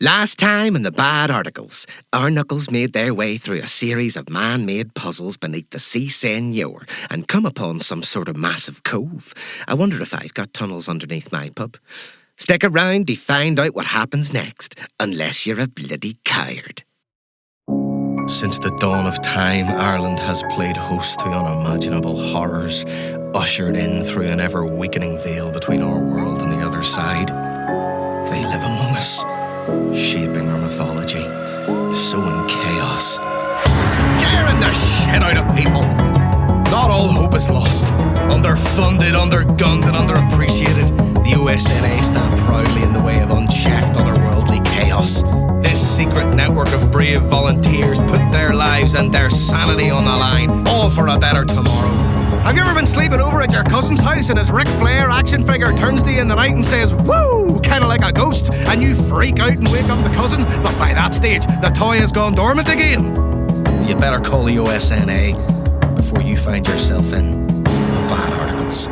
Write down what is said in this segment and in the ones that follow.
Last time in the bad articles, our knuckles made their way through a series of man-made puzzles beneath the sea Seigneur and come upon some sort of massive cove. I wonder if I've got tunnels underneath my pub. Stick around to find out what happens next, unless you're a bloody coward. Since the dawn of time, Ireland has played host to unimaginable horrors, ushered in through an ever-weakening veil between our world and the other side. They live among us, shaping our mythology, sowing chaos, scaring the shit out of people. Not all hope is lost. Underfunded, undergunned and underappreciated, the USNA stand proudly in the way of unchecked otherworldly chaos. This secret network of brave volunteers put their lives and their sanity on the line, all for a better tomorrow. Have you ever been sleeping over at your cousin's house and his Ric Flair action figure turns to you in the night and says, "Woo!" kinda like a ghost, and you freak out and wake up the cousin, but by that stage, the toy has gone dormant again? You better call the USNA before you find yourself in the bad articles.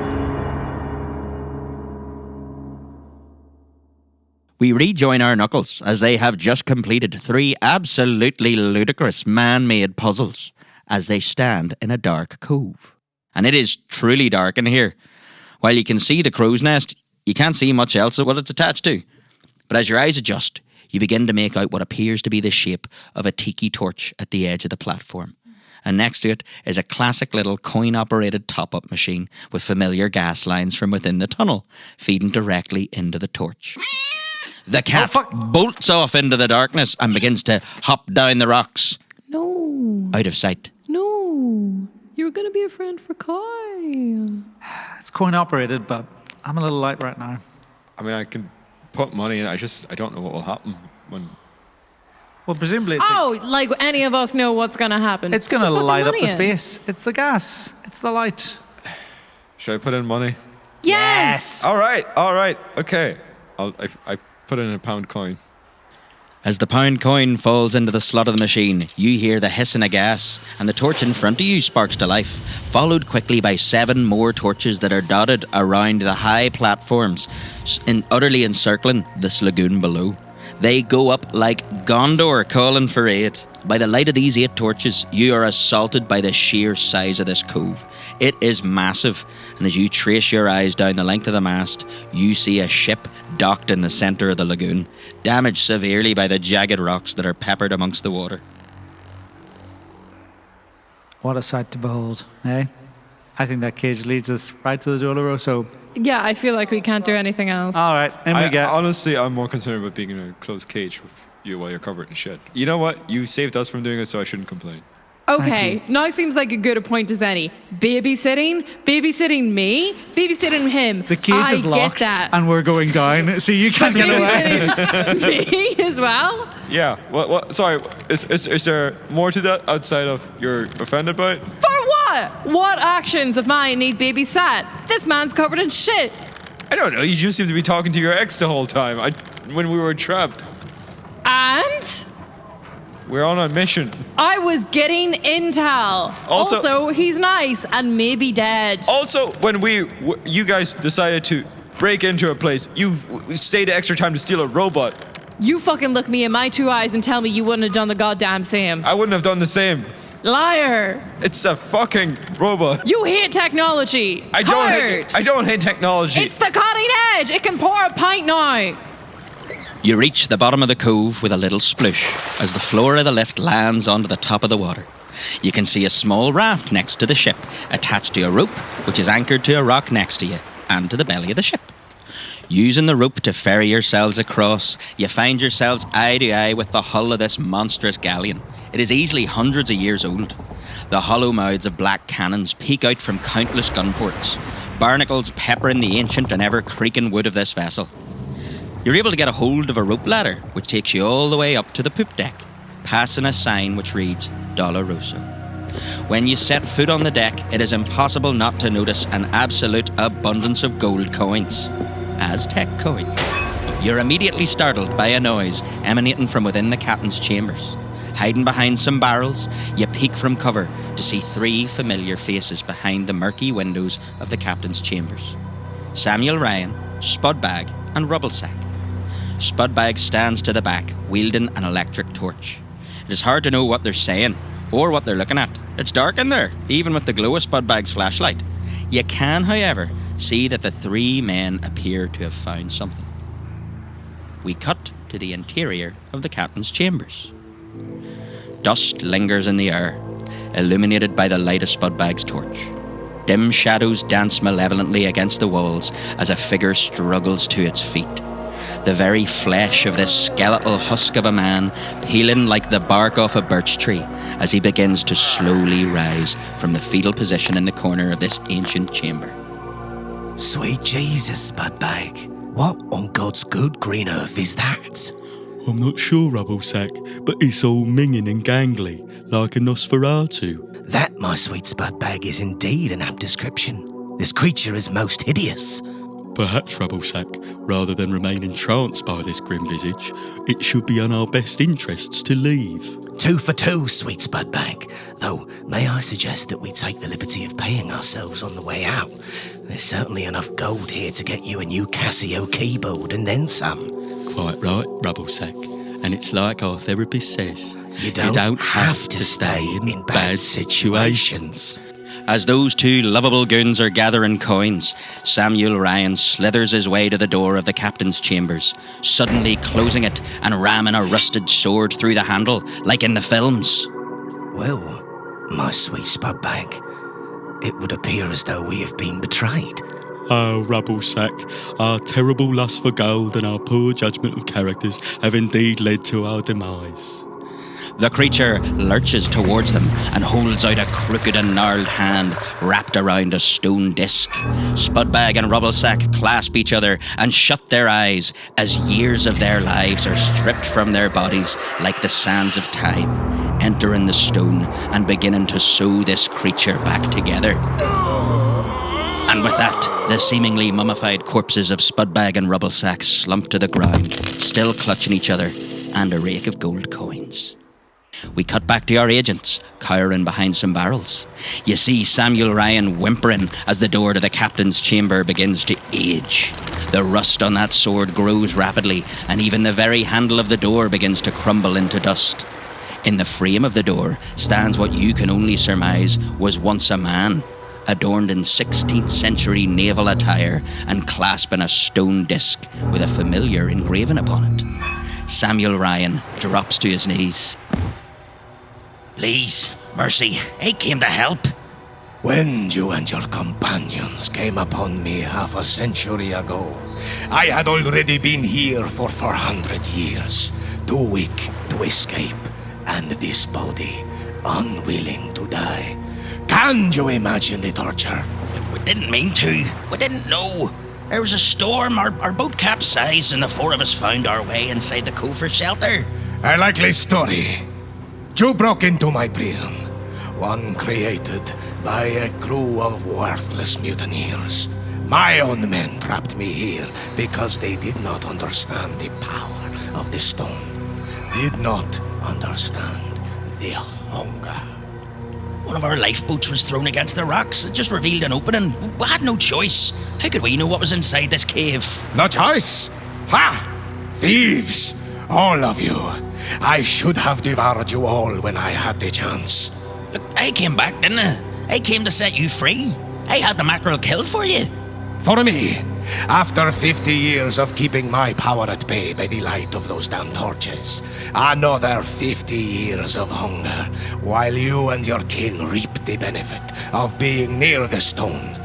We rejoin our knuckles as they have just completed 3 absolutely ludicrous man-made puzzles as they stand in a dark cove. And it is truly dark in here. While you can see the crow's nest, you can't see much else of what it's attached to. But as your eyes adjust, you begin to make out what appears to be the shape of a tiki torch at the edge of the platform. And next to it is a classic little coin-operated top-up machine with familiar gas lines from within the tunnel, feeding directly into the torch. The cat bolts off into the darkness and begins to hop down the rocks. No. Out of sight. No. You were going to be a friend for Kai. It's coin-operated, but I'm a little light right now. I mean, I can put money in. I don't know what will happen when... Well, presumably it's... like any of us know what's going to happen. It's going to light up the in. space. It's the gas. It's the light. Should I put in money? Yes! All right. Okay. I put in a pound coin. As the pound coin falls into the slot of the machine, you hear the hissing of gas, and the torch in front of you sparks to life, followed quickly by 7 more torches that are dotted around the high platforms, utterly encircling this lagoon below. They go up like Gondor calling for aid. By the light of these 8 torches, you are assaulted by the sheer size of this cove. It is massive, and as you trace your eyes down the length of the mast, you see a ship docked in the centre of the lagoon, damaged severely by the jagged rocks that are peppered amongst the water. What a sight to behold, eh? I think that cage leads us right to the Doloroso. Yeah, I feel like we can't do anything else. All right, and we get... Honestly, I'm more concerned about being in a closed cage with you while you're covered in shit. You know what? You saved us from doing it, so I shouldn't complain. Okay, now seems like a good a point as any. Babysitting me, babysitting him. The cage is locked, get that. and we're going down, so you can't get away. Me as well? Yeah. What? Sorry. Is there more to that outside of you're offended by it? For what? What actions of mine need babysat? This man's covered in shit. I don't know. You just seem to be talking to your ex the whole time. When we were trapped. And? We're on a mission. I was getting intel. Also, he's nice and maybe dead. Also, when you guys decided to break into a place, you stayed extra time to steal a robot. You fucking look me in my 2 eyes and tell me you wouldn't have done the goddamn same. I wouldn't have done the same. Liar. It's a fucking robot. You hate technology. I don't hate technology. It's the cutting edge. It can pour a pint now. You reach the bottom of the cove with a little sploosh as the floor of the lift lands onto the top of the water. You can see a small raft next to the ship, attached to a rope, which is anchored to a rock next to you, and to the belly of the ship. Using the rope to ferry yourselves across, you find yourselves eye to eye with the hull of this monstrous galleon. It is easily hundreds of years old. The hollow mouths of black cannons peek out from countless gun ports, barnacles peppering the ancient and ever-creaking wood of this vessel. You're able to get a hold of a rope ladder, which takes you all the way up to the poop deck, passing a sign which reads Doloroso. When you set foot on the deck, it is impossible not to notice an absolute abundance of gold coins. Aztec coins. You're immediately startled by a noise emanating from within the captain's chambers. Hiding behind some barrels, you peek from cover to see 3 familiar faces behind the murky windows of the captain's chambers. Samuel Ryan, Spudbag, and Rubblesack. Spudbag stands to the back, wielding an electric torch. It is hard to know what they're saying, or what they're looking at. It's dark in there, even with the glow of Spudbag's flashlight. You can, however, see that the three men appear to have found something. We cut to the interior of the captain's chambers. Dust lingers in the air, illuminated by the light of Spudbag's torch. Dim shadows dance malevolently against the walls as a figure struggles to its feet. The very flesh of this skeletal husk of a man peeling like the bark off a birch tree as he begins to slowly rise from the fetal position in the corner of this ancient chamber. Sweet Jesus, Spudbag. What on God's good green earth is that? I'm not sure, Rubblesack, but it's all minging and gangly, like a Nosferatu. That, my sweet Spudbag, is indeed an apt description. This creature is most hideous. Perhaps, Rubblesack, rather than remain entranced by this grim visage, it should be in our best interests to leave. 2 for 2, sweet Spudbag. Though, may I suggest that we take the liberty of paying ourselves on the way out? There's certainly enough gold here to get you a new Casio keyboard and then some. Quite right, Rubblesack. And it's like our therapist says, You don't have to stay in bad situations. As those two lovable goons are gathering coins, Samuel Ryan slithers his way to the door of the captain's chambers, suddenly closing it and ramming a rusted sword through the handle, like in the films. Well, my sweet Spudbag, it would appear as though we have been betrayed. Oh, Rubblesack, our terrible lust for gold and our poor judgment of characters have indeed led to our demise. The creature lurches towards them and holds out a crooked and gnarled hand wrapped around a stone disc. Spudbag and Rubblesack clasp each other and shut their eyes as years of their lives are stripped from their bodies like the sands of time, entering the stone and beginning to sew this creature back together. And with that, the seemingly mummified corpses of Spudbag and Rubblesack slump to the ground, still clutching each other and a rake of gold coins. We cut back to our agents, cowering behind some barrels. You see Samuel Ryan whimpering as the door to the captain's chamber begins to age. The rust on that sword grows rapidly, and even the very handle of the door begins to crumble into dust. In the frame of the door stands what you can only surmise was once a man, adorned in 16th century naval attire and clasping a stone disc with a familiar engraving upon it. Samuel Ryan drops to his knees. Please, mercy, I came to help. When you and your companions came upon me half a century ago, I had already been here for 400 years, too weak to escape, and this body unwilling to die. Can you imagine the torture? We didn't mean to. We didn't know. There was a storm, our boat capsized, and the four of us found our way inside the cove for shelter. A likely story. You broke into my prison, one created by a crew of worthless mutineers. My own men trapped me here because they did not understand the power of the stone, did not understand the hunger. One of our lifeboats was thrown against the rocks. It just revealed an opening. We had no choice. How could we know what was inside this cave? No choice? Ha! Thieves! All of you. I should have devoured you all when I had the chance. Look, I came back, didn't I? I came to set you free. I had the mackerel killed for you. For me, after 50 years of keeping my power at bay by the light of those damn torches, another 50 years of hunger, while you and your kin reap the benefit of being near the stone.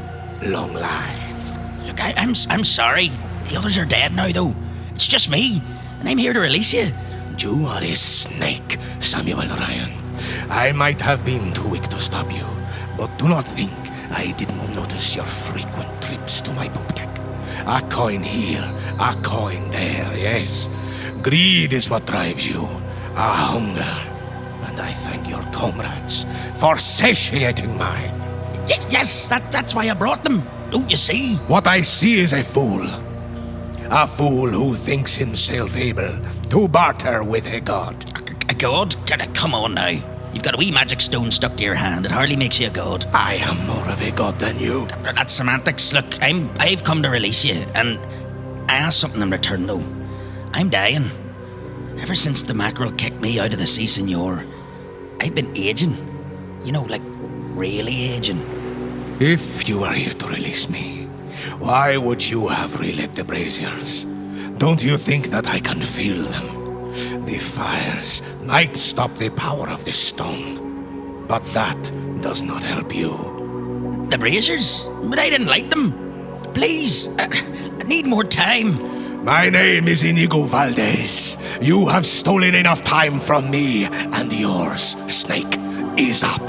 Long life. Look, I'm sorry. The others are dead now, though. It's just me, and I'm here to release you. You are a snake, Samuel Ryan. I might have been too weak to stop you, but do not think I didn't notice your frequent trips to my poop deck. A coin here, a coin there, yes. Greed is what drives you, a hunger. And I thank your comrades for satiating mine. Yes, that's why I brought them. Don't you see? What I see is a fool. A fool who thinks himself able to barter with a god. A god? Come on now. You've got a wee magic stone stuck to your hand. It hardly makes you a god. I am more of a god than you. That's semantics. Look, I've come to release you, and I ask something in return, though. I'm dying. Ever since the mackerel kicked me out of the sea, senor, I've been aging. You know, like, really aging. If you are here to release me, why would you have relit the braziers? Don't you think that I can feel them? The fires might stop the power of this stone, but that does not help you. The braziers? But I didn't like them. Please, I need more time. My name is Inigo Valdez. You have stolen enough time from me, and yours, Snake, is up.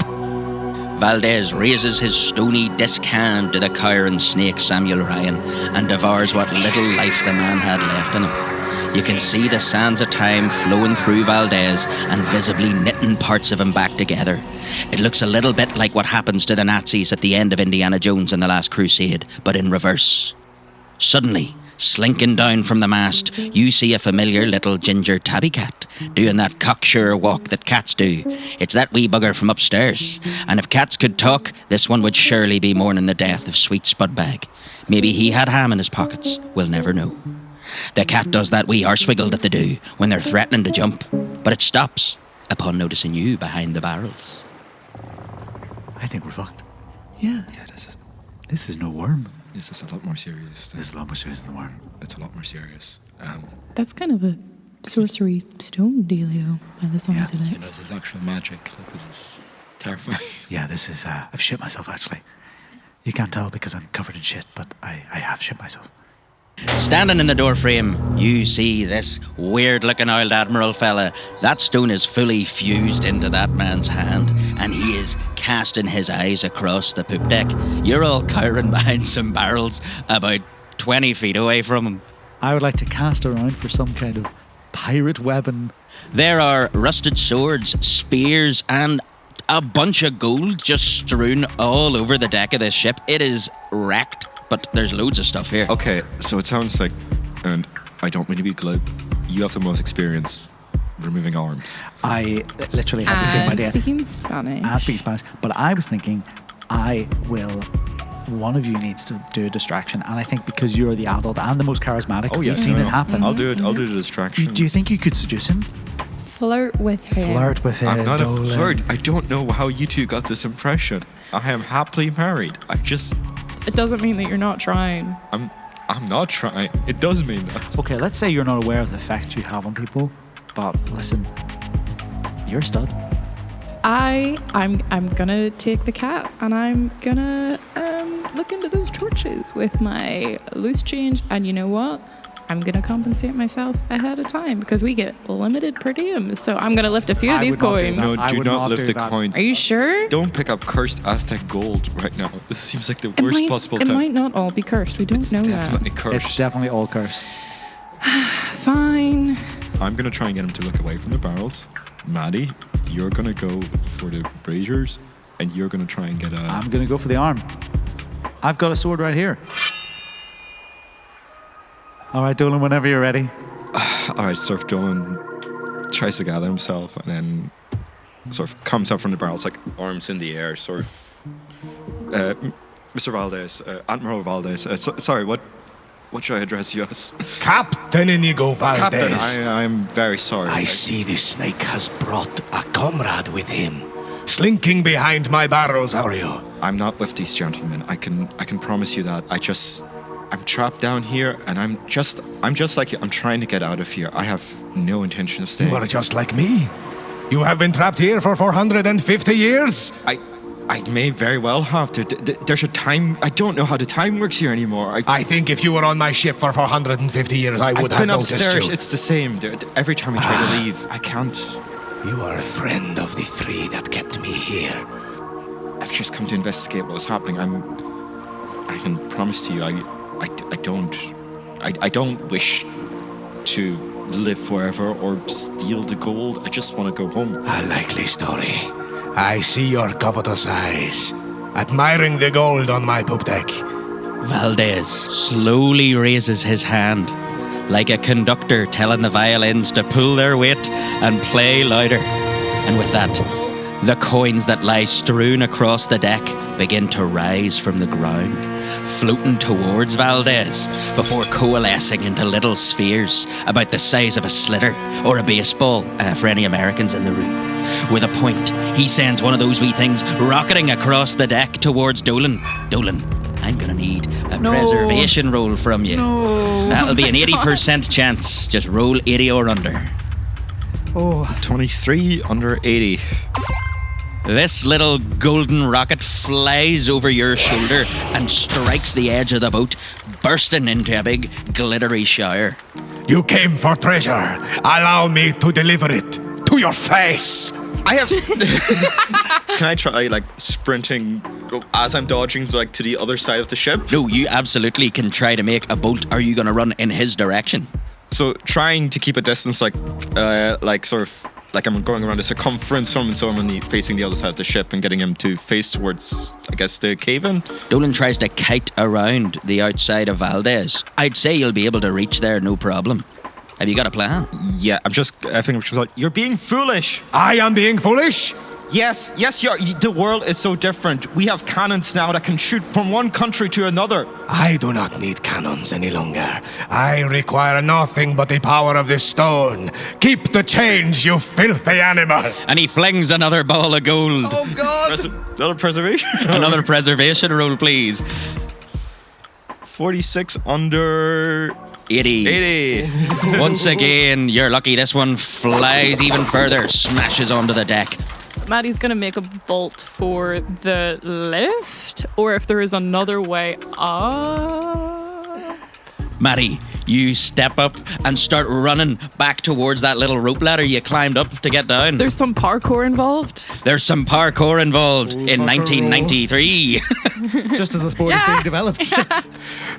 Valdez raises his stony disc hand to the cowering snake Samuel Ryan and devours what little life the man had left in him. You can see the sands of time flowing through Valdez and visibly knitting parts of him back together. It looks a little bit like what happens to the Nazis at the end of Indiana Jones and the Last Crusade, but in reverse. Suddenly, slinking down from the mast, you see a familiar little ginger tabby cat doing that cocksure walk that cats do. It's that wee bugger from upstairs. And if cats could talk, this one would surely be mourning the death of sweet Spudbag. Maybe he had ham in his pockets. We'll never know. The cat does that wee arse-wiggle that they do when they're threatening to jump, but it stops upon noticing you behind the barrels. I think we're fucked. Yeah. Yeah, This is no worm. this is a lot more serious. This is a lot more serious than the worm. It's a lot more serious. That's kind of a sorcery stone dealio by the sounds of You it. know, this is actual magic. Like, this is terrifying. Yeah, this is... I've shit myself, actually. You can't tell because I'm covered in shit, but I have shit myself. Standing in the doorframe, you see this weird-looking old admiral fella. That stone is fully fused into that man's hand, and he is casting his eyes across the poop deck. You're all cowering behind some barrels about 20 feet away from him. I would like to cast around for some kind of pirate weapon. There are rusted swords, spears, and a bunch of gold just strewn all over the deck of this ship. It is wrecked, but there's loads of stuff here. Okay, so it sounds like, and I don't mean to be glib, you have the most experience removing arms. I literally have the same And idea. speaking Spanish. And speaking Spanish. But I was thinking, one of you needs to do a distraction. And I think because you're the adult and the most charismatic, Oh, yeah. we've seen no, it no. happen. I'll do it. I'll do the distraction. Do you think you could seduce him? Flirt with him. Flirt with him. I'm not Dolan. a flirt. I don't know how you two got this impression. I am happily married. It doesn't mean that you're not trying. I'm not trying. It does mean that. Okay, let's say you're not aware of the effect you have on people. But listen, you're a stud. I'm gonna take the cat and I'm gonna look into those torches with my loose change, and you know what? I'm gonna compensate myself ahead of time because we get limited per diems. So I'm gonna lift a few of I these would not do coins. that. No, I do would not not lift do the that. coins. Are you sure? Don't pick up cursed Aztec gold right now. This seems like the It worst might- possible It time. might not all be cursed. We don't It's know definitely that. cursed. It's definitely all cursed. Fine. I'm gonna try and get him to look away from the barrels. Maddie, you're gonna go for the braziers, and you're gonna try and get a. I'm going to go for the arm. I've got a sword right here. All right, Dolan, whenever you're ready. All right, Surf Dolan tries to gather himself and then sort of comes up from the barrels, like arms in the air, sort of. Mr. Valdez, Admiral Valdez. Sorry, what should I address you as? Captain Inigo Captain, Valdez. I'm very sorry. I see this snake has brought a comrade with him. Slinking behind my barrels, are you? I'm not with these gentlemen. I can promise you that. I'm trapped down here, and I'm just like you. I'm trying to get out of here. I have no intention of staying. You are just like me. You have been trapped here for 450 years? I may very well have to. There's a time. I don't know how the time works here anymore. I think if you were on my ship for 450 years, I would I've have been noticed upstairs. you. It's the same. Every time I try to leave, I can't. You are a friend of the three that kept me here. I've just come to investigate what was happening. I can promise to you, I don't wish to live forever or steal the gold. I just want to go home. A likely story. I see your covetous eyes, admiring the gold on my poop deck. Valdez slowly raises his hand, like a conductor telling the violins to pull their weight and play louder. And with that, the coins that lie strewn across the deck begin to rise from the ground, floating towards Valdez before coalescing into little spheres about the size of a slitter or a baseball for any Americans in the room. With a point, he sends one of those wee things rocketing across the deck towards Dolan. Dolan, I'm gonna need a preservation roll from you. No. That'll be an 80% chance. Just roll 80 or under. 23 under 80. This little golden rocket flies over your shoulder and strikes the edge of the boat, bursting into a big glittery shower. You came for treasure. Allow me to deliver it to your face. I have. Can I try sprinting as I'm dodging to the other side of the ship? No, you absolutely can try to make a bolt. Are you going to run in his direction? So trying to keep a distance, I'm going around the circumference from him, so I'm only facing the other side of the ship and getting him to face towards, I guess, the cave-in. Dolan tries to kite around the outside of Valdez. I'd say you'll be able to reach there, no problem. Have you got a plan? Yeah, I think I'm just like, you're being foolish. I am being foolish? Yes, the world is so different. We have cannons now that can shoot from one country to another. I do not need cannons any longer. I require nothing but the power of this stone. Keep the change, you filthy animal. And he flings another ball of gold. Oh, God. Another preservation roll. Another preservation roll, please. 46 under... 80. Once again, you're lucky. This one flies even further, smashes onto the deck. Maddie's going to make a bolt for the lift, or if there is another way up. Maddie, you step up and start running back towards that little rope ladder you climbed up to get down. There's some parkour involved. There's some parkour involved in 1993. Just as the sport is being developed.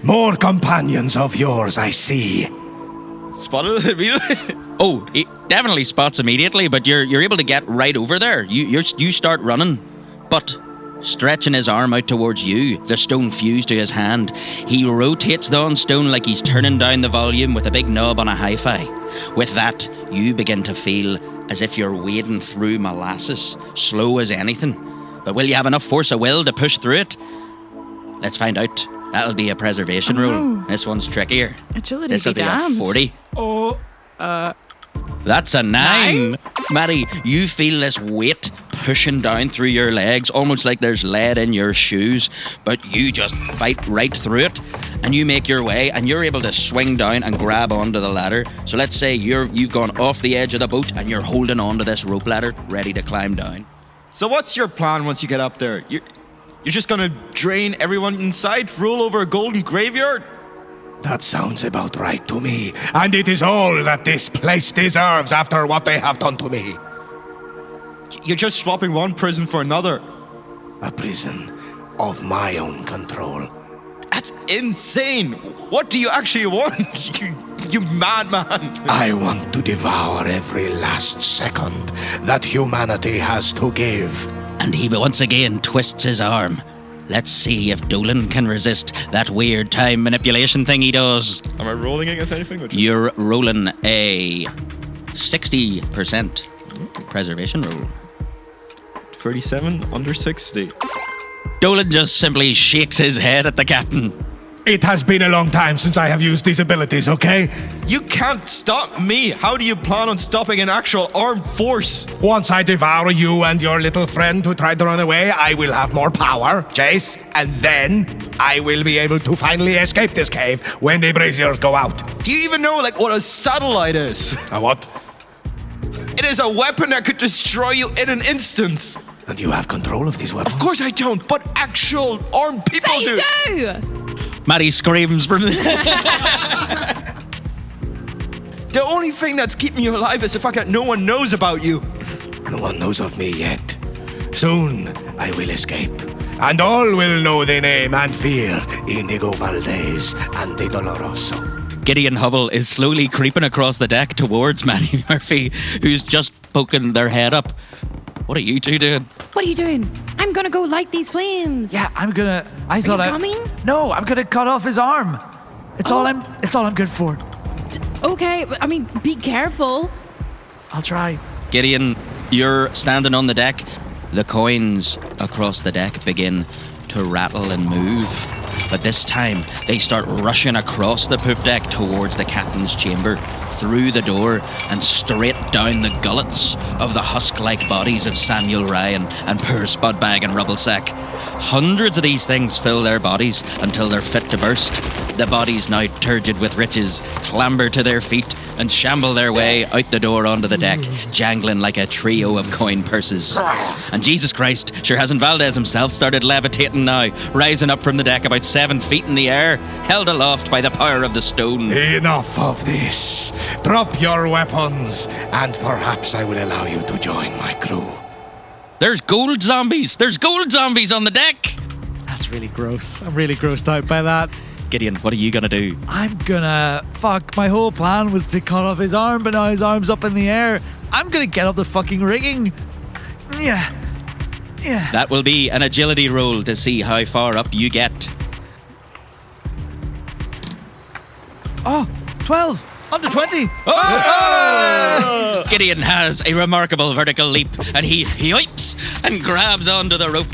More companions of yours, I see. Spotted it immediately? Oh, he definitely spots immediately, but you're able to get right over there. You start running, but stretching his arm out towards you, the stone fused to his hand. He rotates the on stone like he's turning down the volume with a big knob on a hi-fi. With that, you begin to feel as if you're wading through molasses, slow as anything. But will you have enough force of will to push through it? Let's find out. That'll be a preservation roll. This one's trickier. Agility This'll be damned. a 40. That's a 9. Maddie, you feel this weight pushing down through your legs, almost like there's lead in your shoes, but you just fight right through it, and you make your way, and you're able to swing down and grab onto the ladder. So let's say you've gone off the edge of the boat, and you're holding onto this rope ladder, ready to climb down. So what's your plan once you get up there? You're just gonna drain everyone inside, roll over a golden graveyard? That sounds about right to me, and it is all that this place deserves after what they have done to me. You're just swapping one prison for another. A prison of my own control. That's insane. What do you actually want? you madman. I want to devour every last second that humanity has to give. And he once again twists his arm. Let's see if Dolan can resist that weird time manipulation thing he does. Am I rolling against anything? You're rolling a 60% preservation roll. 37 under 60. Dolan just simply shakes his head at the captain. It has been a long time since I have used these abilities, okay? You can't stop me. How do you plan on stopping an actual armed force? Once I devour you and your little friend who tried to run away, I will have more power, Jace, and then I will be able to finally escape this cave when the braziers go out. Do you even know what a satellite is? A what? It is a weapon that could destroy you in an instant. And you have control of these weapons? Of course I don't, but actual armed people Say you do! Maddie screams from the... The only thing that's keeping you alive is the fact that no one knows about you. No one knows of me yet. Soon I will escape, and all will know the name and fear Inigo Valdez and the Doloroso. Gideon Hubble is slowly creeping across the deck towards Maddie Murphy, who's just poking their head up. What are you two doing? What are you doing? I'm gonna go light these flames. Yeah, I'm gonna. Are you coming? No, I'm gonna cut off his arm. It's all I'm good for. Okay, I mean, be careful. I'll try. Gideon, you're standing on the deck. The coins across the deck begin to rattle and move. But this time, they start rushing across the poop deck towards the captain's chamber, through the door, and straight down the gullets of the husk-like bodies of Samuel Ryan and poor Spudbag and Rubblesack. Hundreds of these things fill their bodies until they're fit to burst. The bodies, now turgid with riches, clamber to their feet and shamble their way out the door onto the deck, jangling like a trio of coin purses. And Jesus Christ, sure hasn't Valdez himself started levitating now, rising up from the deck about 7 feet in the air, held aloft by the power of the stone. Enough of this. Drop your weapons, and perhaps I will allow you to join my crew. There's gold zombies! There's gold zombies on the deck! That's really gross. I'm really grossed out by that. Gideon, what are you gonna do? I'm gonna... Fuck, my whole plan was to cut off his arm, but now his arm's up in the air. I'm gonna get up the fucking rigging. Yeah. That will be an agility roll to see how far up you get. Oh, 12. Under 20. Oh! Gideon has a remarkable vertical leap, and he hoips and grabs onto the rope.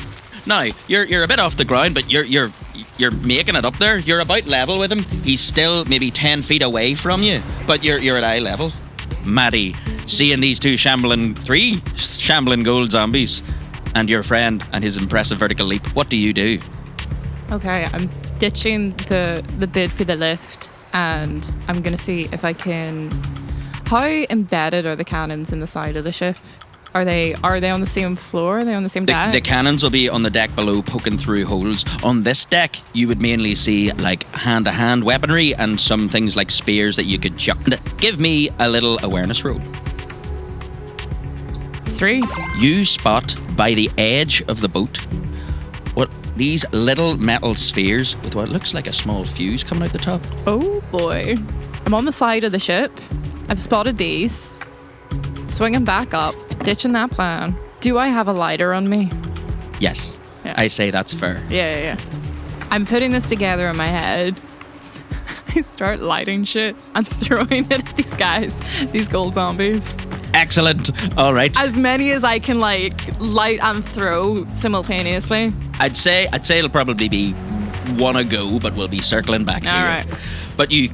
Now, you're a bit off the ground, but you're making it up there. You're about level with him. He's still maybe 10 feet away from you, but you're at eye level. Maddie, seeing these three shambling gold zombies, and your friend and his impressive vertical leap, what do you do? Okay, I'm ditching the bid for the lift, and I'm gonna see if I can. How embedded are the cannons in the side of the ship? Are they on the same floor? Are they on the same deck? The cannons will be on the deck below, poking through holes. On this deck, you would mainly see like hand-to-hand weaponry and some things like spears that you could chuck. Give me a little awareness roll. 3. You spot by the edge of the boat what these little metal spheres with what looks like a small fuse coming out the top. Oh boy. I'm on the side of the ship. I've spotted these. Swinging back up, ditching that plan. Do I have a lighter on me? Yes. Yeah. I say that's fair. Yeah. I'm putting this together in my head. I start lighting shit and throwing it at these guys, these gold zombies. Excellent. All right. As many as I can light and throw simultaneously. I'd say it'll probably be one a go, but we'll be circling back to All you. right. But you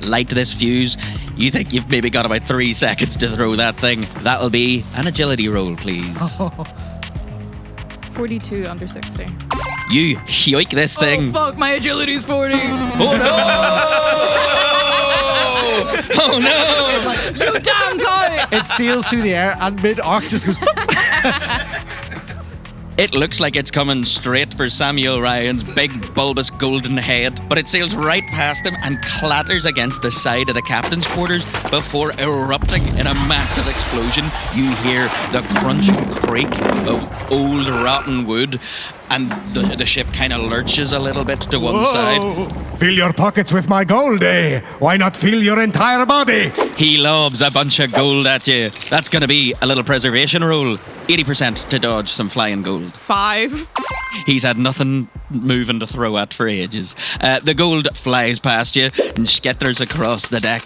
light this fuse. You think you've maybe got about 3 seconds to throw that thing. That'll be an agility roll, please. 42 under 60. You yoink this thing. Oh fuck, my agility's 40. Oh no! Oh no! You damn toy! It sails through the air and mid-arc just goes... It looks like it's coming straight for Samuel Ryan's big bulbous golden head, but it sails right past him and clatters against the side of the captain's quarters before erupting in a massive explosion. You hear the crunch and creak of old rotten wood, and the ship kind of lurches a little bit to one side. Fill your pockets with my gold, eh? Why not fill your entire body? He lobs a bunch of gold at you. That's going to be a little preservation roll. 80% to dodge some flying gold. 5. He's had nothing moving to throw at for ages. The gold flies past you and scatters across the deck.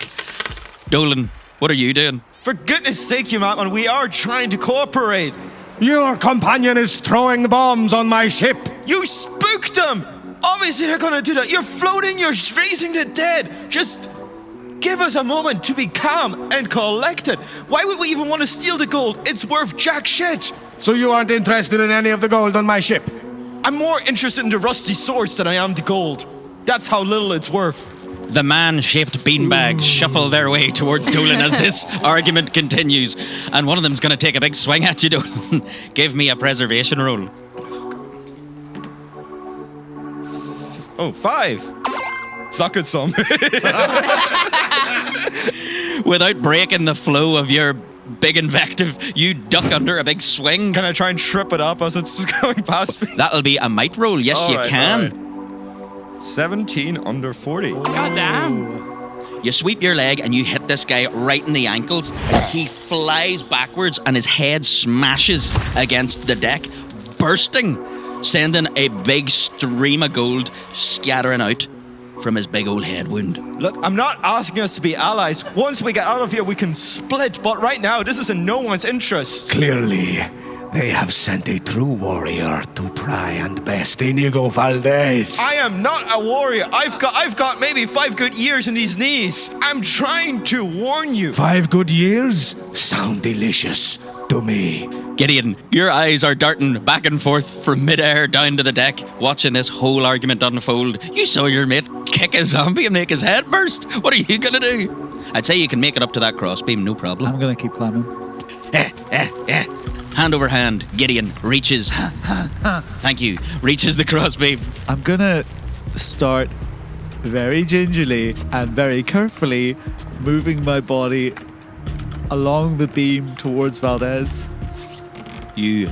Dolan, what are you doing? For goodness sake, you madman, we are trying to cooperate. Your companion is throwing bombs on my ship. You spooked them. Obviously they're gonna do that. You're floating, you're raising the dead. Just give us a moment to be calm and collected. Why would we even want to steal the gold? It's worth jack shit. So you aren't interested in any of the gold on my ship? I'm more interested in the rusty swords than I am the gold. That's how little it's worth. The man-shaped beanbags shuffle their way towards Dolan as this argument continues, and one of them's going to take a big swing at you, Dolan. Give me a preservation roll. Oh, 5. Suck it some. Without breaking the flow of your big invective, you duck under a big swing. Can I try and trip it up as it's just going past me? That'll be a might roll. Yes, All you right, can. all right. 17 under 40. God damn. You sweep your leg and you hit this guy right in the ankles. He flies backwards and his head smashes against the deck, bursting, sending a big stream of gold scattering out from his big old head wound. Look, I'm not asking us to be allies. Once we get out of here, we can split. But right now, this is in no one's interest. Clearly, They have sent a true warrior to try and best Inigo Valdez. I am not a warrior. I've got maybe 5 good years in these knees. I'm trying to warn you. 5 good years sound delicious to me. Gideon, your eyes are darting back and forth from midair down to the deck, watching this whole argument unfold. You saw your mate kick a zombie and make his head burst. What are you gonna do? I'd say you can make it up to that crossbeam, no problem. I'm gonna keep climbing. Hand over hand, Gideon reaches. Thank you. Reaches the crossbeam. I'm gonna start very gingerly and very carefully moving my body along the beam towards Valdez. You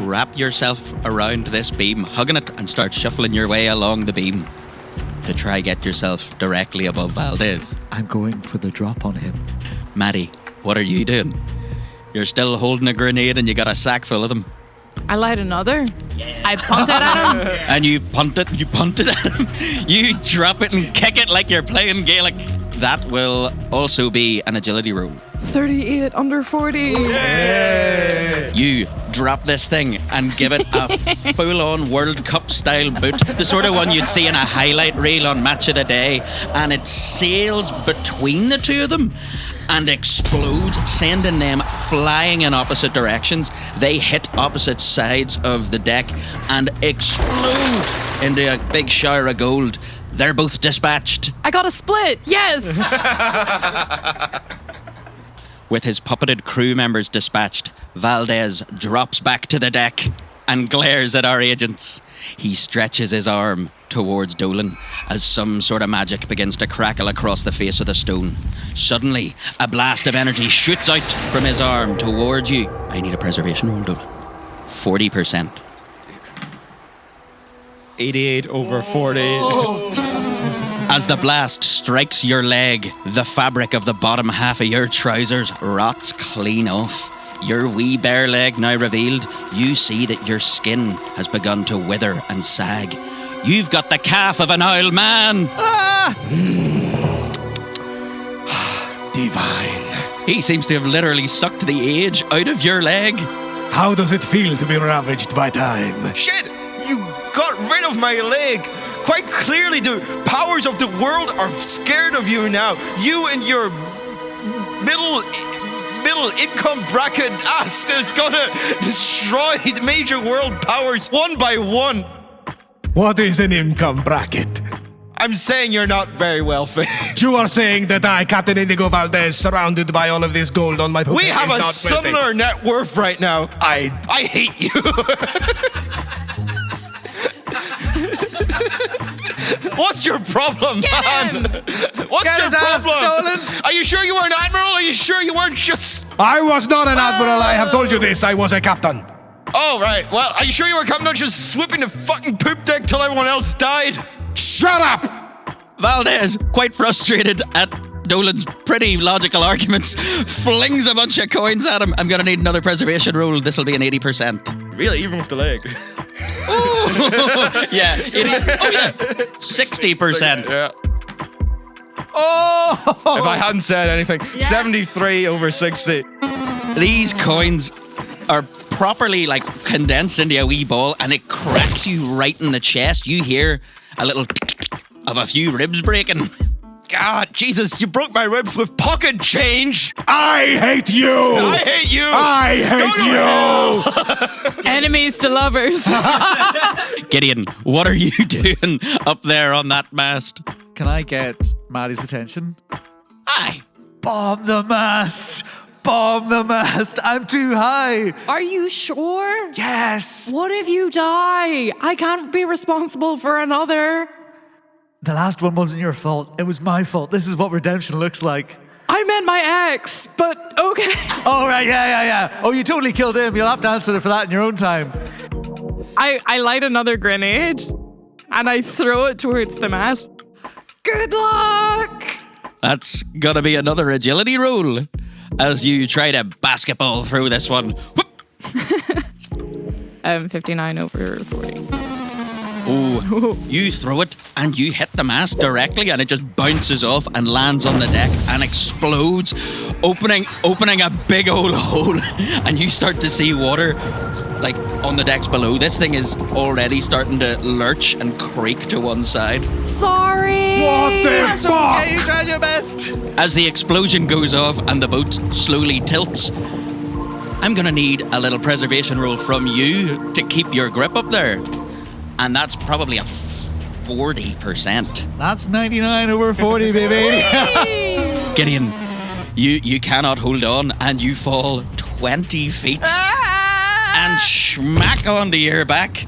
wrap yourself around this beam, hugging it, and start shuffling your way along the beam to try get yourself directly above Valdez. I'm going for the drop on him. Maddie, what are you doing? You're still holding a grenade and you got a sack full of them. I light another. I punt it at him. And you punt it at him. You drop it and kick it like you're playing Gaelic. That will also be an agility roll. 38 under 40. Yeah. You drop this thing and give it a full-on World Cup style boot, the sort of one you'd see in a highlight reel on Match of the Day, and it sails between the two of them and explodes, sending them flying in opposite directions. They hit opposite sides of the deck and explode into a big shower of gold. They're both dispatched. I got a split. Yes. With his puppeted crew members dispatched, Valdez drops back to the deck and glares at our agents. He stretches his arm towards Dolan as some sort of magic begins to crackle across the face of the stone. Suddenly, a blast of energy shoots out from his arm towards you. I need a preservation roll, Dolan. 40%. 88 over 40. As the blast strikes your leg, the fabric of the bottom half of your trousers rots clean off. Your wee bare leg now revealed, you see that your skin has begun to wither and sag. You've got the calf of an old man. Divine. He seems to have literally sucked the age out of your leg. How does it feel to be ravaged by time? Shit! You got rid of my leg! Quite clearly, the powers of the world are scared of you now. You and your middle income bracket ass is gonna destroy the major world powers one by one. What is an income bracket? I'm saying you're not very wealthy. You are saying that I, Captain Inigo Valdez, surrounded by all of this gold on my pocket, We have is a not similar wealthy. net worth right now. I hate you. What's your problem, man? What's your problem? Are you sure you were an admiral? Are you sure you weren't just... I was not an admiral, I have told you this. I was a captain. Oh, right. Well, are you sure you were coming out just sweeping the fucking poop deck till everyone else died? Shut up! Valdez, quite frustrated at Dolan's pretty logical arguments, flings a bunch of coins at him. I'm going to need another preservation roll. This will be an 80%. Really? Even with the leg? Yeah. 60%. Yeah. Oh! If I hadn't said anything. Yeah. 73 over 60. These coins are properly condensed into a wee ball, and it cracks you right in the chest. You hear a little of a few ribs breaking. God, Jesus, you broke my ribs with pocket change. I hate you. I hate you. I hate you. Enemies to lovers. Gideon, what are you doing up there on that mast? Can I get Maddie's attention? Aye. Bomb the mast! Bomb the mast! I'm too high! Are you sure? Yes! What if you die? I can't be responsible for another. The last one wasn't your fault. It was my fault. This is what redemption looks like. I meant my ex, but okay. Oh, right, yeah. Oh, you totally killed him. You'll have to answer for that in your own time. I light another grenade, and I throw it towards the mast. Good luck! That's gonna be another agility roll as you try to basketball through this one. Whoop. 59 over 40. Oh, you throw it and you hit the mast directly and it just bounces off and lands on the deck and explodes, opening a big old hole, and you start to see water like on the decks below. This thing is already starting to lurch and creak to one side. Sorry. What the fuck? Okay, you tried your best. As the explosion goes off and the boat slowly tilts, I'm gonna need a little preservation roll from you to keep your grip up there. And that's probably a 40%. That's 99 over 40, baby. Gideon, you cannot hold on and you fall 20 feet and smack onto your back.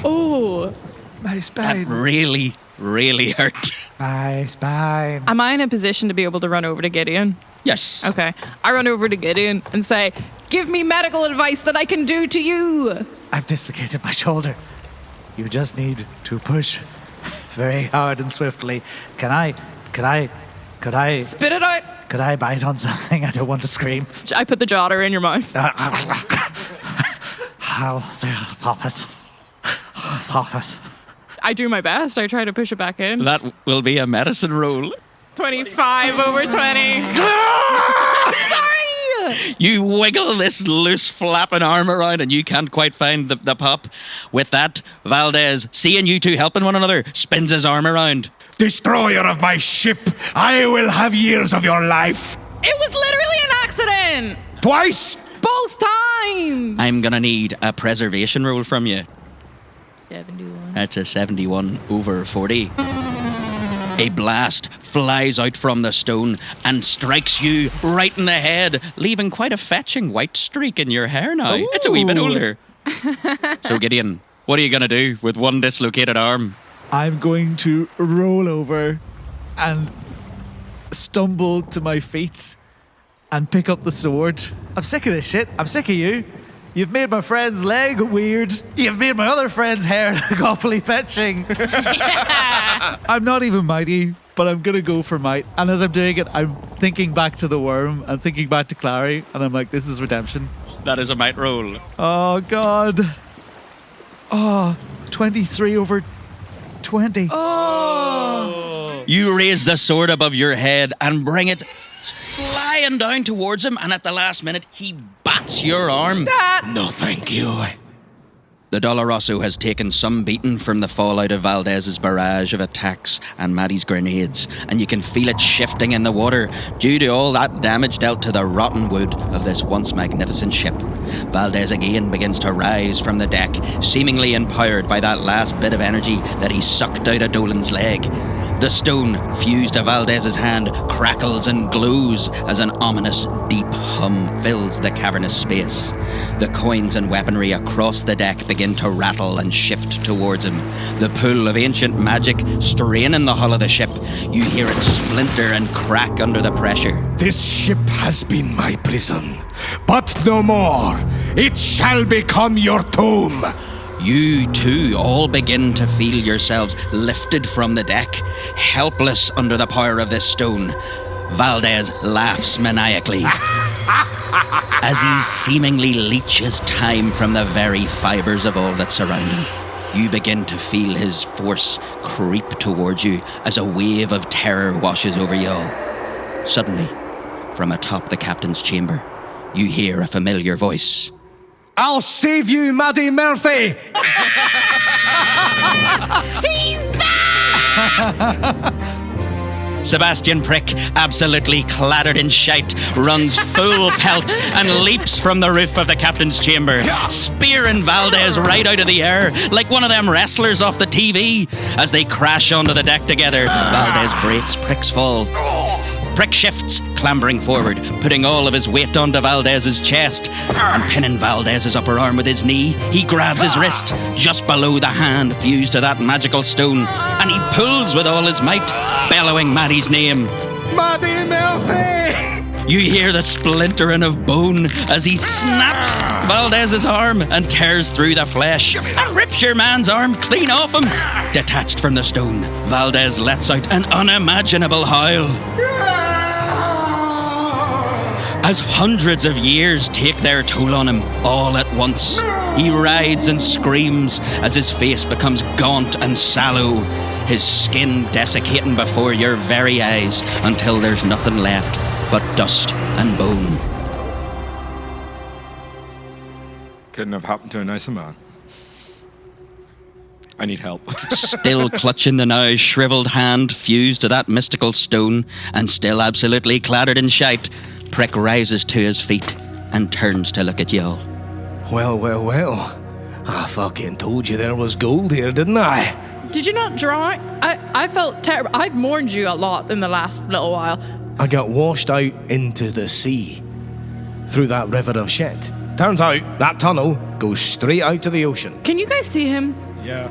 Oh. My That spine. really, really hurt. My spine. Am I in a position to be able to run over to Gideon? Yes. Okay. I run over to Gideon and say, give me medical advice that I can do to you. I've dislocated my shoulder. You just need to push very hard and swiftly. Could I Spit it out. bite on something? I don't want to scream. I put the jotter in your mouth. I'll pop it. Pop it. I do my best. I try to push it back in. That will be a medicine roll. 25 over 20. Sorry. You wiggle this loose flapping arm around and you can't quite find the pop. With that, Valdez, seeing you two helping one another, spins his arm around. Destroyer of my ship, I will have years of your life. It was literally an accident. Twice? Both times. I'm gonna need a preservation roll from you. 71. That's a 71 over 40. A blast flies out from the stone and strikes you right in the head, leaving quite a fetching white streak in your hair now. Ooh. It's a wee bit older. So, Gideon, what are you going to do with one dislocated arm? I'm going to roll over and stumble to my feet and pick up the sword. I'm sick of this shit. I'm sick of you. You've made my friend's leg weird. You've made my other friend's hair awfully fetching. I'm not even mighty, but I'm going to go for might. And as I'm doing it, I'm thinking back to the worm and thinking back to Clarry. And I'm like, this is redemption. That is a might roll. Oh, God. Oh, 23 over 20. You raise the sword above your head and bring it flying down towards him, and at the last minute, he bats your arm. No, thank you. The Doloroso has taken some beating from the fallout of Valdez's barrage of attacks and Maddie's grenades, and you can feel it shifting in the water due to all that damage dealt to the rotten wood of this once magnificent ship. Valdez again begins to rise from the deck, seemingly empowered by that last bit of energy that he sucked out of Dolan's leg. The stone, fused to Valdez's hand, crackles and glows as an ominous, deep hum fills the cavernous space. The coins and weaponry across the deck begin to rattle and shift towards him. The pull of ancient magic straining the hull of the ship. You hear it splinter and crack under the pressure. This ship has been my prison, but no more. It shall become your tomb. You too all begin to feel yourselves lifted from the deck, helpless under the power of this stone. Valdez laughs maniacally as he seemingly leeches time from the very fibers of all that surround him. You begin to feel his force creep towards you as a wave of terror washes over you all. Suddenly, from atop the captain's chamber, you hear a familiar voice. I'll save you, Maddie Murphy! He's back! Sebastian Prick, absolutely clattered in shite, runs full pelt and leaps from the roof of the captain's chamber, spearing Valdez right out of the air like one of them wrestlers off the TV. As they crash onto the deck together, Valdez breaks Prick's fall. Prick shifts, clambering forward, putting all of his weight onto Valdez's chest and pinning Valdez's upper arm with his knee. He grabs his wrist just below the hand fused to that magical stone, and he pulls with all his might, bellowing Maddie's name. Maddie Murphy! You hear the splintering of bone as he snaps Valdez's arm and tears through the flesh and rips your man's arm clean off him. Detached from the stone, Valdez lets out an unimaginable howl. as hundreds of years take their toll on him all at once. He writhes and screams as his face becomes gaunt and sallow, his skin desiccating before your very eyes until there's nothing left but dust and bone. Couldn't have happened to a nicer man. I need help. Still clutching the now shriveled hand fused to that mystical stone and still absolutely clattered in shite, Prick rises to his feet and turns to look at you all. Well. I fucking told you there was gold here, didn't I? Did you not draw it? I felt terrible. I've mourned you a lot in the last little while. I got washed out into the sea through that river of shit. Turns out that tunnel goes straight out to the ocean. Can you guys see him? Yeah.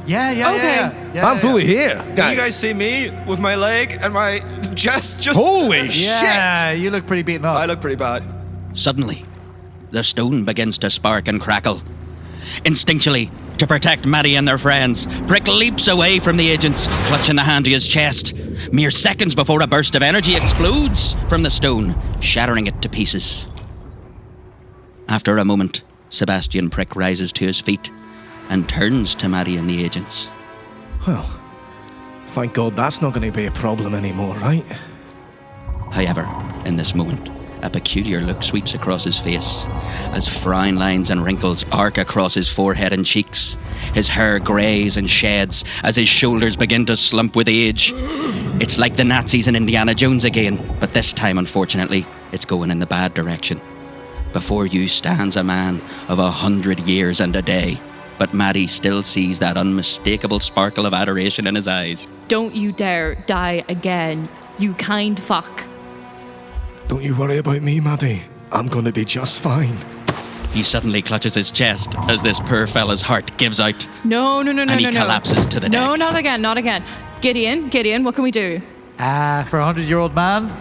Okay. I'm fully here. Can you guys see me with my leg and my chest just... Holy Yeah, shit! you look pretty beaten up. I look pretty bad. Suddenly, the stone begins to spark and crackle. Instinctually, to protect Maddie and their friends, Prick leaps away from the agents, clutching the hand to his chest. Mere seconds before a burst of energy explodes from the stone, shattering it to pieces. After a moment, Sebastian Prick rises to his feet and turns to Maddie and the agents. Well, thank God that's not going to be a problem anymore, right? However, in this moment, a peculiar look sweeps across his face as frown lines and wrinkles arc across his forehead and cheeks. His hair greys and sheds as his shoulders begin to slump with age. It's like the Nazis in Indiana Jones again, but this time, unfortunately, it's going in the bad direction. Before you stands a man of 100 years and a day, but Maddie still sees that unmistakable sparkle of adoration in his eyes. Don't you dare die again, you kind fuck. Don't you worry about me, Maddie. I'm going to be just fine. He suddenly clutches his chest as this poor fella's heart gives out. No. And he collapses to the deck. No, not again. Gideon, what can we do? For a 100-year-old man?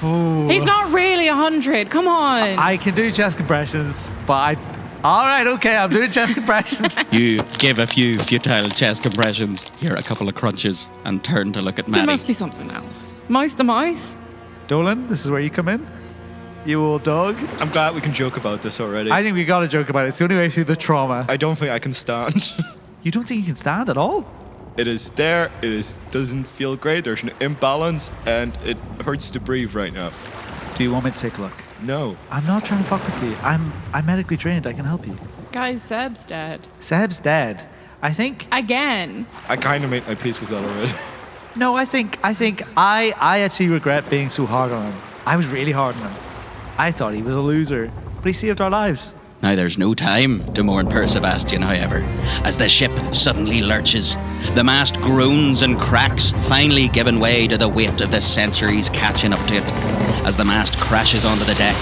Ooh. He's not really 100, come on. I can do chest compressions, but Alright, okay, I'm doing chest compressions. You give a few futile chest compressions, hear a couple of crunches, and turn to look at Maddie. There must be something else. Mouth to mouth. Dolan, this is where you come in. You old dog. I'm glad we can joke about this already. I think we got to joke about it. It's the only way through the trauma. I don't think I can stand. You don't think you can stand at all? It is there. Doesn't feel great. There's an imbalance, and it hurts to breathe right now. Do you want me to take a look? No. I'm not trying to fuck with you. I'm medically trained. I can help you. Guys, Seb's dead. Seb's dead. I think. Again. I kind of made my peace with that already. No, I think I actually regret being so hard on him. I was really hard on him. I thought he was a loser, but he saved our lives. Now there's no time to mourn poor Sebastian, however, as the ship suddenly lurches. The mast groans and cracks, finally giving way to the weight of the centuries catching up to it. As the mast crashes onto the deck,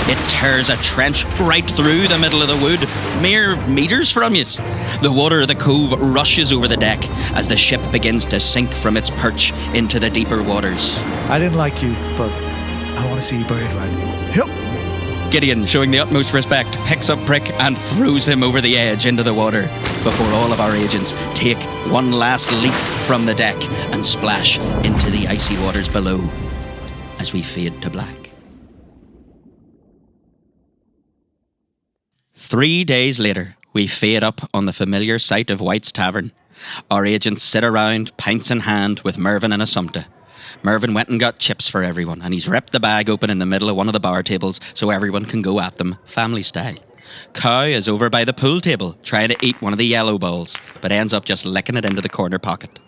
it tears a trench right through the middle of the wood, mere meters from you. The water of the cove rushes over the deck as the ship begins to sink from its perch into the deeper waters. I didn't like you, but I want to see you buried right. Yep. Gideon, showing the utmost respect, picks up Prick and throws him over the edge into the water before all of our agents take one last leap from the deck and splash into the icy waters below as we fade to black. 3 days later, we fade up on the familiar site of White's Tavern. Our agents sit around, pints in hand, with Mervyn and Assumpta. Mervyn went and got chips for everyone, and he's ripped the bag open in the middle of one of the bar tables so everyone can go at them family style. Cow is over by the pool table, trying to eat one of the yellow balls, but ends up just licking it into the corner pocket.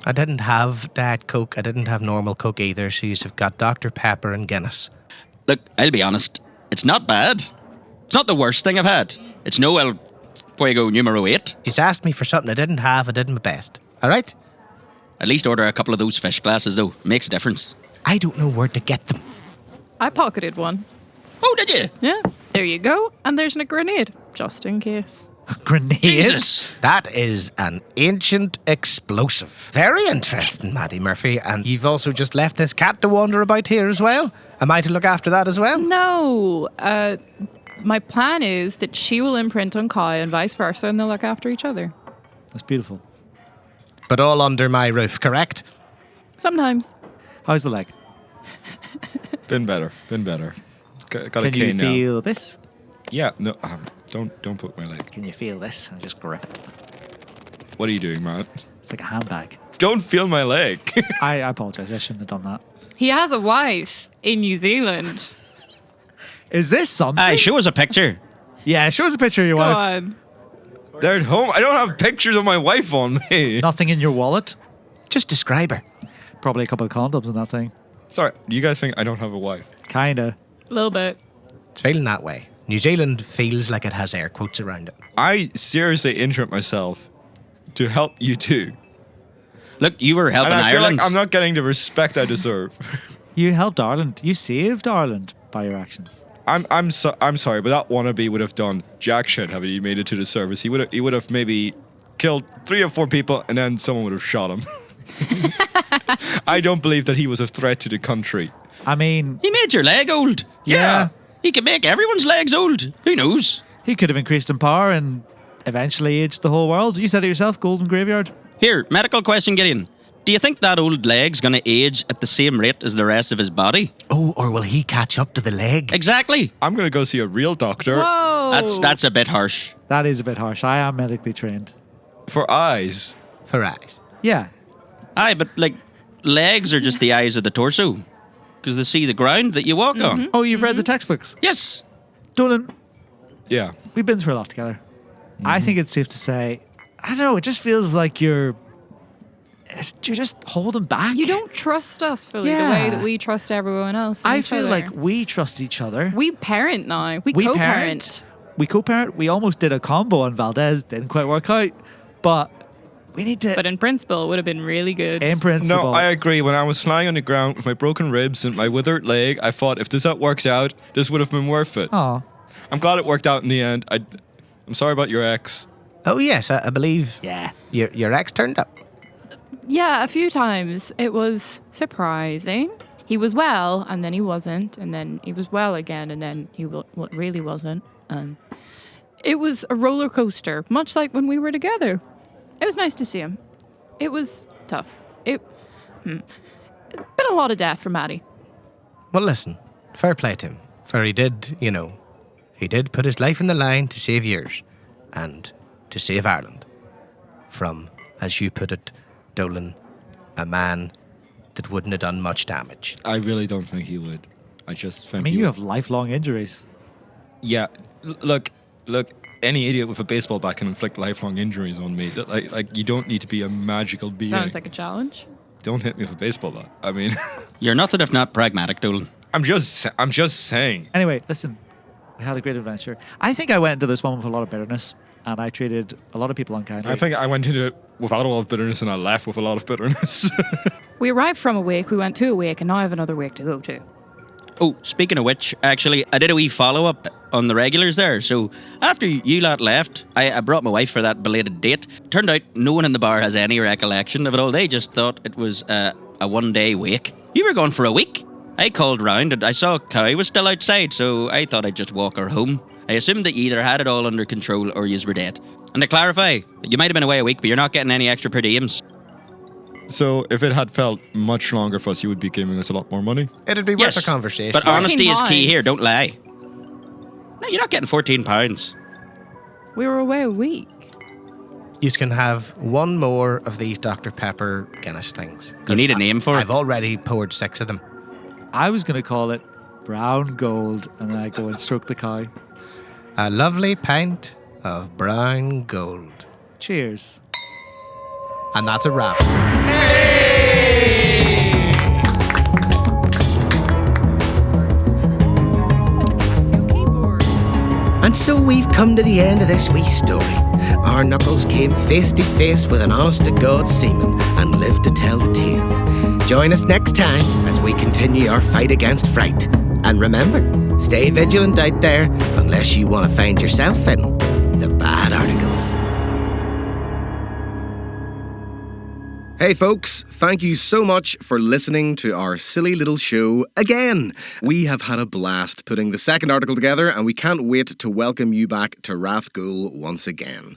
I didn't have Diet Coke. I didn't have normal Coke either, so you've got Dr. Pepper and Guinness. Look, I'll be honest, it's not bad. It's not the worst thing I've had. It's no El Fuego numero 8. She's asked me for something I didn't have. I did my best. All right? At least order a couple of those fish glasses, though. Makes a difference. I don't know where to get them. I pocketed one. Oh, did you? Yeah, there you go. And there's a grenade, just in case. A grenade? Jesus. That is an ancient explosive. Very interesting, Maddie Murphy. And you've also just left this cat to wander about here as well? Am I to look after that as well? No. My plan is that she will imprint on Kai and vice versa, and they'll look after each other. That's beautiful. But all under my roof, correct? Sometimes. How's the leg? Been better. got a Can you cane now. feel this? Yeah, no, don't put my leg. Can you feel this? And just grip it. What are you doing, man? It's like a handbag. Don't feel my leg. I apologize. I shouldn't have done that. He has a wife in New Zealand. Is this something? Aye, show us a picture. Yeah, show us a picture of your Go wife. on. They're at home. I don't have pictures of my wife on me. Nothing in your wallet? Just describe her. Probably a couple of condoms in that thing. Sorry, you guys think I don't have a wife? Kinda. A little bit. It's feeling that way. New Zealand feels like it has air quotes around it. I seriously injured myself to help you two. Look, you were helping And I feel Ireland. like I'm not getting the respect I deserve. You helped Ireland. You saved Ireland by your actions. I'm sorry, but that wannabe would have done jack shit had he made it to the service. He would have maybe killed 3 or 4 people and then someone would have shot him. I don't believe that he was a threat to the country. I mean, He made your leg old. yeah, He can make everyone's legs old. Who knows? he could have increased in power and eventually aged the whole world. You said it yourself, Golden Graveyard. Here, medical question, Gideon. Do you think that old leg's going to age at the same rate as the rest of his body? Oh, or will he catch up to the leg? Exactly. I'm going to go see a real doctor Whoa. That's a bit harsh. That is a bit harsh. I am medically trained. for eyes. For eyes. Yeah. Aye, but like, legs are just the eyes of the torso. Because they see the ground that you walk on. Oh, you've read the textbooks. Yes. Dolan, Yeah. we've been through a lot together. I think it's safe to say, I don't know, it just feels like you're just holding back. You don't trust us fully the Yeah. way that we trust everyone else. and I each feel other. like we trust each other. we parent now. We We co-parent. We co-parent. We almost did a combo on Valdez. Didn't quite work out. But we need to, But in principle, it would have been really good. in principle. No, I agree. When I was lying on the ground with my broken ribs and my withered leg, I thought if this had worked out, this would have been worth it. Aw. I'm glad it worked out in the end. I'm sorry about your ex. Oh, yes, I believe Yeah. your ex turned up. Yeah, a few times. It was surprising. He was well, and then he wasn't, and then he was well again, and then he really wasn't. It was a roller coaster, much like when we were together. It was nice to see him. It was tough. Been a lot of death for Maddie. Well, listen, fair play to him. For he did, he did put his life in the line to save yours and to save Ireland from, as you put it, Dolan, a man that wouldn't have done much damage. I really don't think he would. I just think I mean, he you would. have lifelong injuries. Yeah. Look. Any idiot with a baseball bat can inflict lifelong injuries on me. Like you don't need to be a magical being. Sounds like a challenge. Don't hit me with a baseball bat. I mean, You're nothing if not pragmatic, Dolan. I'm just saying. Anyway, listen. We had a great adventure. I think I went into this one with a lot of bitterness, and I treated a lot of people unkindly. I think I went into it without a lot of bitterness and I left with a lot of bitterness. We arrived from a wake, we went to a wake, and now I have another wake to go to. Oh, speaking of which, actually, I did a wee follow-up on the regulars there. So after you lot left, I brought my wife for that belated date. Turned out no one in the bar has any recollection of it all. They just thought it was a one-day wake. You were gone for a week. I called round and I saw Cow was still outside, so I thought I'd just walk her home. I assumed that you either had it all under control or yous were dead. And to clarify, you might have been away a week, but you're not getting any extra per diems. So if it had felt much longer for us, you would be giving us a lot more money. It'd be worth a conversation. But honesty is key £14. here, don't lie. No, you're not getting £14. We were away a week. You can have one more of these Dr. Pepper Guinness things. You need a name for it. I've already poured 6 of them. I was going to call it brown gold, and then I go and stroke the cow. A lovely pint of brown gold. Cheers. And that's a wrap. Keyboard. And so we've come to the end of this wee story. Our knuckles came face to face with an honest-to-God seaman and lived to tell the tale. Join us next time as we continue our fight against fright. And remember, stay vigilant out there unless you want to find yourself in the bad articles. Hey folks, thank you so much for listening to our silly little show again. We have had a blast putting the second article together and we can't wait to welcome you back to Rathghoul once again.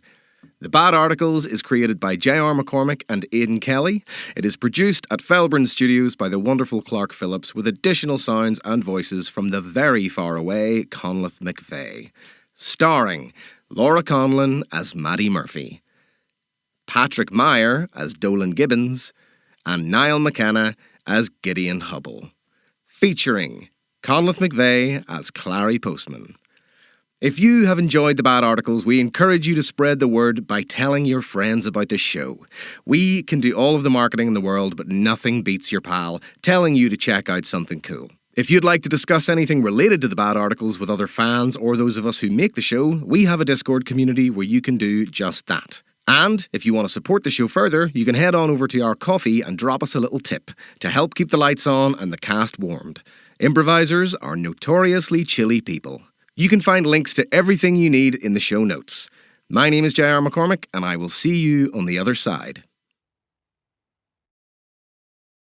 The Bad Articles is created by J.R. McCormick and Aidan Kelly. It is produced at Felbryn Studios by the wonderful Clark Phillips with additional sounds and voices from the very far away Conleth McVeigh. Starring Laura Conlon as Maddie Murphy, Patrick Meier as Dolan Gibbons, and Niall McKenna as Gideon Hubble. Featuring Conleth McVeigh as Clarry Postman. If you have enjoyed the Bad Articles, we encourage you to spread the word by telling your friends about the show. We can do all of the marketing in the world, but nothing beats your pal telling you to check out something cool. If you'd like to discuss anything related to the Bad Articles with other fans or those of us who make the show, we have a Discord community where you can do just that. And if you want to support the show further, you can head on over to our coffee and drop us a little tip to help keep the lights on and the cast warmed. Improvisers are notoriously chilly people. You can find links to everything you need in the show notes. My name is J.R. McCormick, and I will see you on the other side.